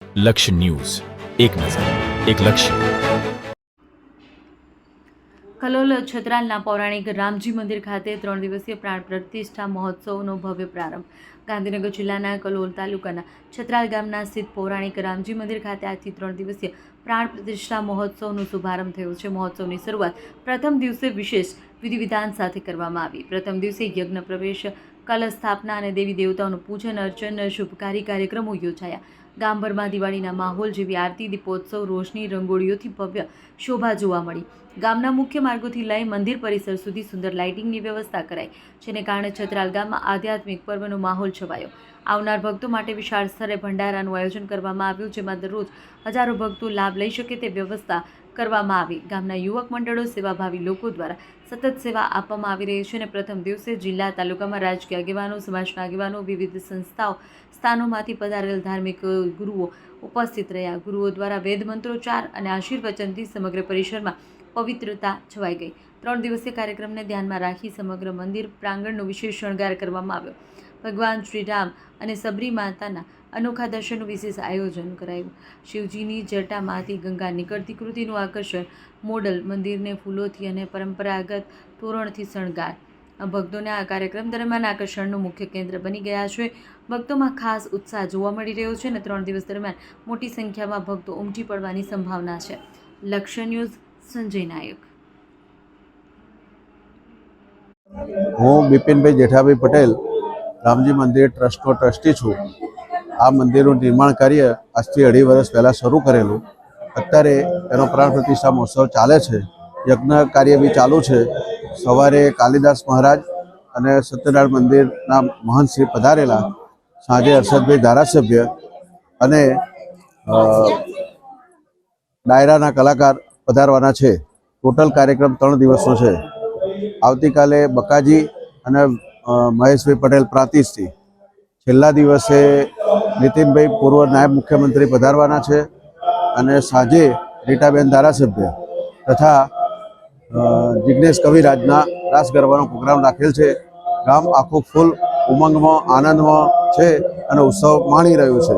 લક્ષ્ય ન્યૂઝ, એક નજર, એક લક્ષ્ય. કલોલ છત્રાલના પૌરાણિક રામજી મંદિર ખાતે 3 દિવસીય પ્રાણ પ્રતિષ્ઠા મહોત્સવનો ભવ્ય પ્રારંભ. ગાંધીનગર જિલ્લાના કલોલ તાલુકાના છત્રાલ ગામના સ્થિત પૌરાણિક રામજી મંદિર ખાતે આજથી 3 દિવસીય પ્રાણ પ્રતિષ્ઠા મહોત્સવનો શુભારંભ થયો છે. મહોત્સવની શરૂઆત પ્રથમ દિવસે વિશેષ વિધિવિધાન સાથે કરવામાં આવી. પ્રથમ દિવસે યજ્ઞ પ્રવેશ, કલશ સ્થાપના અને દેવી દેવતાઓનું પૂજન અર્ચન, શુભકારી કાર્યક્રમો યોજાયા. ગામભરમાં દિવાળીના માહોલ જેવી આરતી, દીપોત્સવ, રોશની, રંગોળીઓથી ભવ્ય શોભા જોવા મળી. ગામના મુખ્ય માર્ગોથી લઈ મંદિર પરિસર સુધી સુંદર લાઇટિંગની વ્યવસ્થા કરાઈ, જેને કારણે છત્રાલ ગામમાં આધ્યાત્મિક પર્વનો માહોલ છવાયો. આવનાર ભક્તો માટે વિશાળ સ્તરે ભંડારાનું આયોજન કરવામાં આવ્યું, જેમાં દરરોજ હજારો ભક્તો લાભ લઈ શકે તે વ્યવસ્થા કરવામાં આવી. ગામના યુવક મંડળો, સેવાભાવી લોકો દ્વારા સતત સેવા આપવામાં આવી રહી છે અને પ્રથમ દિવસે જિલ્લા તાલુકામાં રાજકીય આગેવાનો, સમાજના આગેવાનો, વિવિધ સંસ્થાઓ, સ્થાનોમાંથી પધારેલ ધાર્મિક ગુરુઓ ઉપસ્થિત રહ્યા. ગુરુઓ દ્વારા વેદ મંત્રોચ્ચાર અને આશીર્વચનથી સમગ્ર પરિસરમાં પવિત્રતા છવાઈ ગઈ. 3 દિવસીય કાર્યક્રમને ધ્યાનમાં રાખી સમગ્ર મંદિર પ્રાંગણનો વિશેષ શણગાર કરવામાં આવ્યો. ભગવાન શ્રી રામ અને સબરી માતાના અનોખા દર્શનનું વિશેષ આયોજન કરાયું. શિવજીની જટામાંથી ગંગા નીકળતી કૃતિનું આકર્ષણ, મોડલ મંદિરને ફૂલોથી અને પરંપરાગત તોરણથી શણગાર ભક્તોને આ કાર્યક્રમ દરમિયાન આકર્ષણનું મુખ્ય કેન્દ્ર બની ગયા છે. ભક્તોમાં ખાસ ઉત્સાહ જોવા મળી રહ્યો છે અને 3 દિવસ દરમિયાન મોટી સંખ્યામાં ભક્તો ઉમટી પડવાની સંભાવના છે. લક્ષ્ય ન્યૂઝ, સંજય નાયક. હું બિપિનભાઈ જેઠાભાઈ પટેલ રામજી મંદિર ટ્રસ્ટનો ટ્રસ્ટી છું. આ મંદિરનું નિર્માણ કાર્ય આજથી 2.5 વર્ષ પહેલાં શરૂ કરેલું. અત્યારે એનો પ્રાણ પ્રતિષ્ઠા મહોત્સવ ચાલે છે. યજ્ઞ કાર્ય બી ચાલુ છે. સવારે કાલિદાસ મહારાજ અને સત્યનારાયણ મંદિરના મહંત શ્રી પધારેલા. સાંજે હર્ષદભાઈ ધારાસભ્ય અને ડાયરાના કલાકાર પધારવાના છે. ટોટલ કાર્યક્રમ 3 દિવસનો છે. આવતીકાલે બકાજી અને મહેશભાઈ પટેલ પ્રાંતિજથી, છેલ્લા દિવસે નીતિનભાઈ પૂર્વ નાયબ મુખ્યમંત્રી પધારવાના છે અને સાંજે રીટાબેન ધારાસભ્ય તથા જિગ્નેશ કવિરાજના રાસ ગરબાનો પ્રોગ્રામ રાખેલ છે. ગામ આખું ફૂલ ઉમંગમાં, આનંદમાં છે અને ઉત્સવ માણી રહ્યું છે.